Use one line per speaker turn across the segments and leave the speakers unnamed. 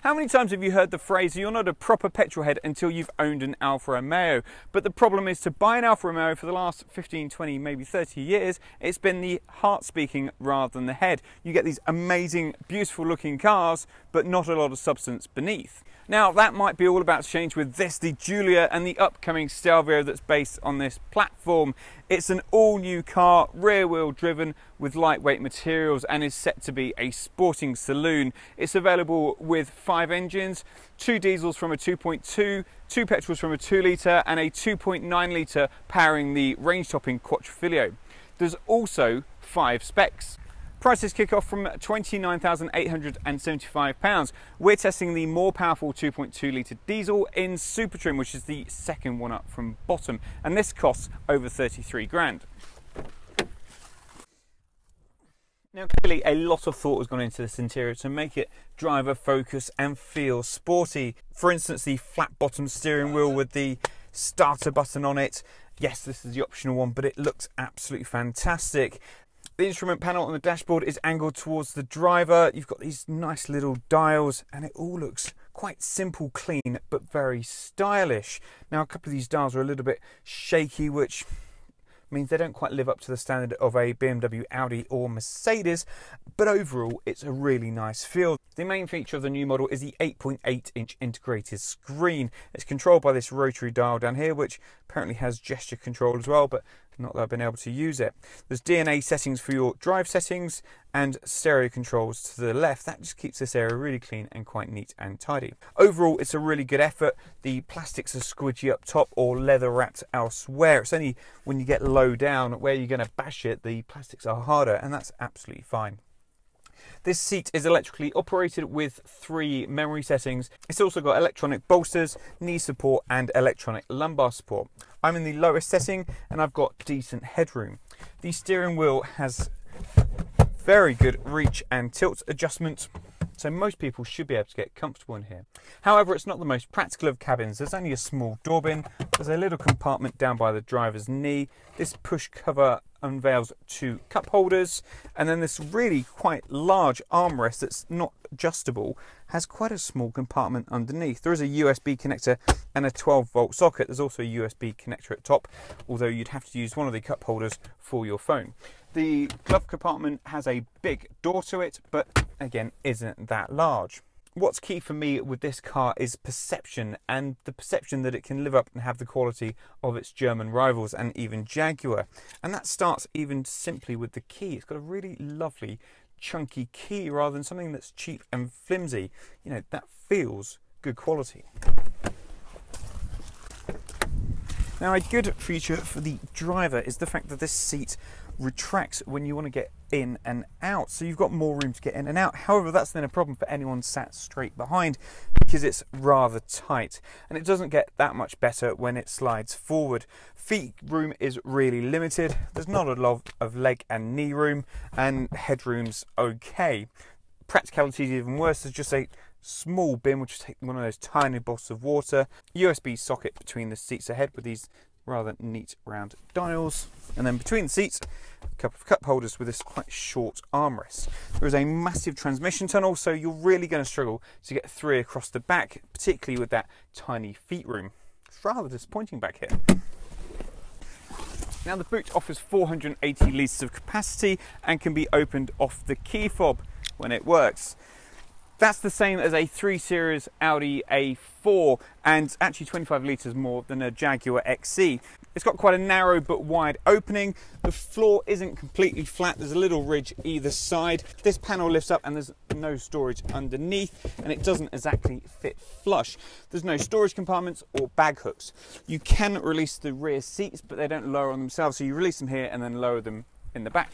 How many times have you heard the phrase, you're not a proper petrol head until you've owned an Alfa Romeo? But the problem is, to buy an Alfa Romeo for the last 15, 20, maybe 30 years, it's been the heart speaking rather than the head. You get these amazing, beautiful looking cars, but not a lot of substance beneath. Now that might be all about to change with this, the Giulia, and the upcoming Stelvio that's based on this platform. It's an all new car, rear wheel driven with lightweight materials, and is set to be a sporting saloon. It's available with 5 engines, 2 diesels from a 2.2, 2 petrols from a 2 litre and a 2.9 litre powering the range topping Quattrofiglio. There's also 5 specs. Prices kick off from £29,875. We're testing the more powerful 2.2 litre diesel in Super Trim, which is the second one up from bottom, and this costs over 33 grand. Now clearly a lot of thought has gone into this interior to make it driver focused and feel sporty. For instance, the flat bottom steering wheel with the starter button on it. Yes, this is the optional one, but it looks absolutely fantastic. The instrument panel on the dashboard is angled towards the driver. You've got these nice little dials, and it all looks quite simple, clean, but very stylish. Now a couple of these dials are a little bit shaky, which means they don't quite live up to the standard of a BMW, Audi or Mercedes, but overall it's a really nice feel. The main feature of the new model is the 8.8-inch integrated screen. It's controlled by this rotary dial down here, which apparently has gesture control as well, but not that I've been able to use it. There's DNA settings for your drive settings and stereo controls to the left. That just keeps this area really clean and quite neat and tidy. Overall, it's a really good effort. The plastics are squidgy up top or leather wrapped elsewhere. It's only when you get low down where you're going to bash it, the plastics are harder, and that's absolutely fine. This seat is electrically operated with 3 memory settings. It's also got electronic bolsters, knee support and electronic lumbar support. I'm in the lowest setting and I've got decent headroom. The steering wheel has very good reach and tilt adjustment, so most people should be able to get comfortable in here. However, it's not the most practical of cabins. There's only a small door bin, there's a little compartment down by the driver's knee, this push cover unveils 2 cup holders, and then this really quite large armrest that's not adjustable has quite a small compartment underneath. There is a USB connector and a 12-volt socket. There's also a USB connector at top, although you'd have to use one of the cup holders for your phone. The glove compartment has a big door to it, but again isn't that large. What's key for me with this car is perception, and the perception that it can live up and have the quality of its German rivals and even Jaguar. And that starts even simply with the key. It's got a really lovely chunky key rather than something that's cheap and flimsy. You know, that feels good quality. Now, a good feature for the driver is the fact that this seat retracts when you want to get in and out, so you've got more room to get in and out. However, that's then a problem for anyone sat straight behind because it's rather tight, and it doesn't get that much better when it slides forward. Feet room is really limited. There's not a lot of leg and knee room, and headroom's okay. Practicality is even worse. There's just a small bin which will take one of those tiny bottles of water, USB socket between the seats ahead with these rather neat round dials, and then between the seats a couple of cup holders with this quite short armrest. There is a massive transmission tunnel, so you're really going to struggle to get 3 across the back, particularly with that tiny feet room. It's rather disappointing back here. Now, the boot offers 480 litres of capacity and can be opened off the key fob when it works. That's the same as a 3 Series Audi A4, and actually 25 litres more than a Jaguar XE. It's got quite a narrow but wide opening. The floor isn't completely flat. There's a little ridge either side. This panel lifts up and there's no storage underneath, and it doesn't exactly fit flush. There's no storage compartments or bag hooks. You can release the rear seats, but they don't lower on themselves, so you release them here and then lower them in the back.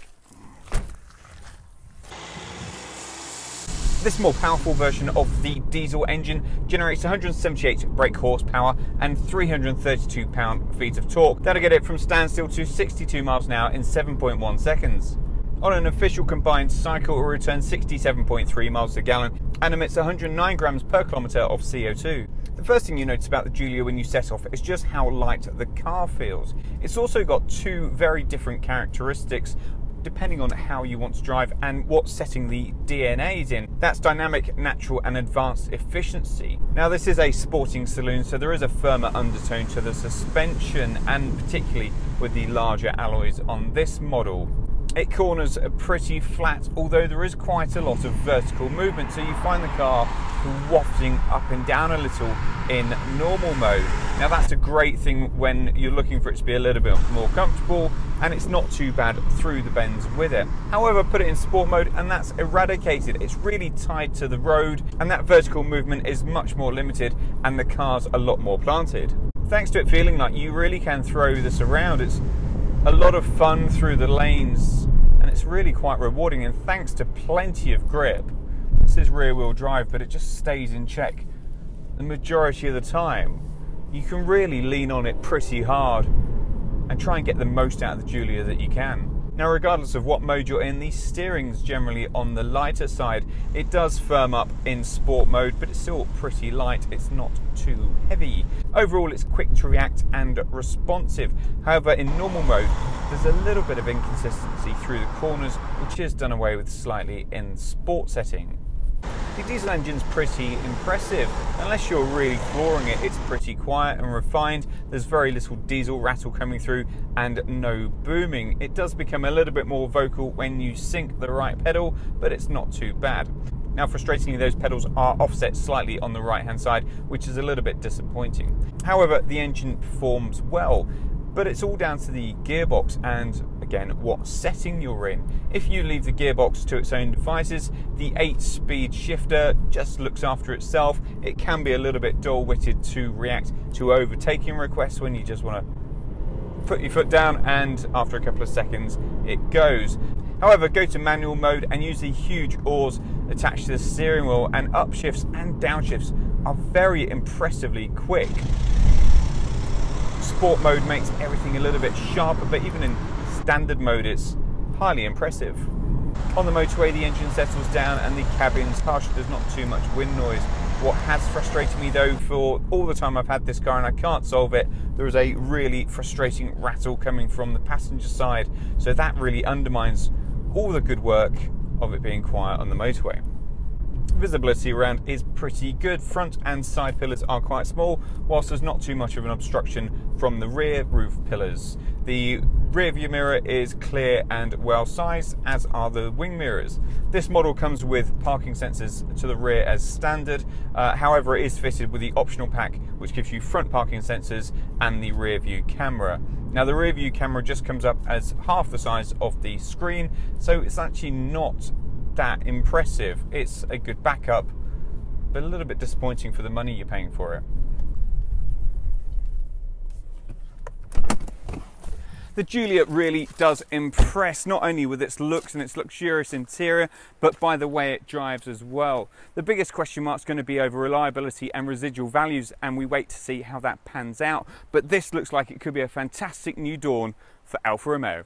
This more powerful version of the diesel engine generates 178 brake horsepower and 332 pound-feet of torque. That'll get it from standstill to 62 miles an hour in 7.1 seconds. On an official combined cycle, it will return 67.3 miles per gallon and emits 109 grams per kilometre of CO2. The first thing you notice about the Giulia when you set off is just how light the car feels. It's also got 2 very different characteristics depending on how you want to drive and what setting the DNA is in. That's dynamic, natural and advanced efficiency. Now this is a sporting saloon, so there is a firmer undertone to the suspension, and particularly with the larger alloys on this model. It corners pretty flat, although there is quite a lot of vertical movement, so you find the car wafting up and down a little in normal mode. Now that's a great thing when you're looking for it to be a little bit more comfortable, and it's not too bad through the bends with it. However, put it in sport mode and that's eradicated. It's really tied to the road, and that vertical movement is much more limited, and the car's a lot more planted. Thanks to it feeling like you really can throw this around. It's a lot of fun through the lanes, and it's really quite rewarding, and thanks to plenty of grip. This is rear wheel drive, but it just stays in check the majority of the time. You can really lean on it pretty hard and try and get the most out of the Giulia that you can. Now, regardless of what mode you're in, the steering's generally on the lighter side. It does firm up in sport mode, but it's still pretty light. It's not too heavy. Overall, it's quick to react and responsive. However, in normal mode, there's a little bit of inconsistency through the corners, which is done away with slightly in sport setting. The diesel engine's pretty impressive. Unless you're really flooring it, it's pretty quiet and refined. There's very little diesel rattle coming through and no booming. It does become a little bit more vocal when you sink the right pedal, but it's not too bad. Now, frustratingly, those pedals are offset slightly on the right hand side, which is a little bit disappointing. However, the engine performs well, but it's all down to the gearbox and, again, what setting you're in. If you leave the gearbox to its own devices, the 8-speed shifter just looks after itself. It can be a little bit dull-witted to react to overtaking requests when you just want to put your foot down, and after a couple of seconds it goes. However, go to manual mode and use the huge oars attached to the steering wheel, and upshifts and downshifts are very impressively quick. Sport mode makes everything a little bit sharper, but even in standard mode it's highly impressive. On the motorway, the engine settles down and the cabin's hush. There's not too much wind noise. What has frustrated me though, for all the time I've had this car and I can't solve it, there is a really frustrating rattle coming from the passenger side, so that really undermines all the good work of it being quiet on the motorway. Visibility around is pretty good. Front and side pillars are quite small, whilst there's not too much of an obstruction from the rear roof pillars. The rear view mirror is clear and well sized, as are the wing mirrors. This model comes with parking sensors to the rear as standard. However, it is fitted with the optional pack, which gives you front parking sensors and the rear view camera. Now, the rear view camera just comes up as half the size of the screen, so it's actually not that impressive. It's a good backup, but a little bit disappointing for the money you're paying for it. The Giulia really does impress, not only with its looks and its luxurious interior, but by the way it drives as well. The biggest question mark is going to be over reliability and residual values, and we wait to see how that pans out. But this looks like it could be a fantastic new dawn for Alfa Romeo.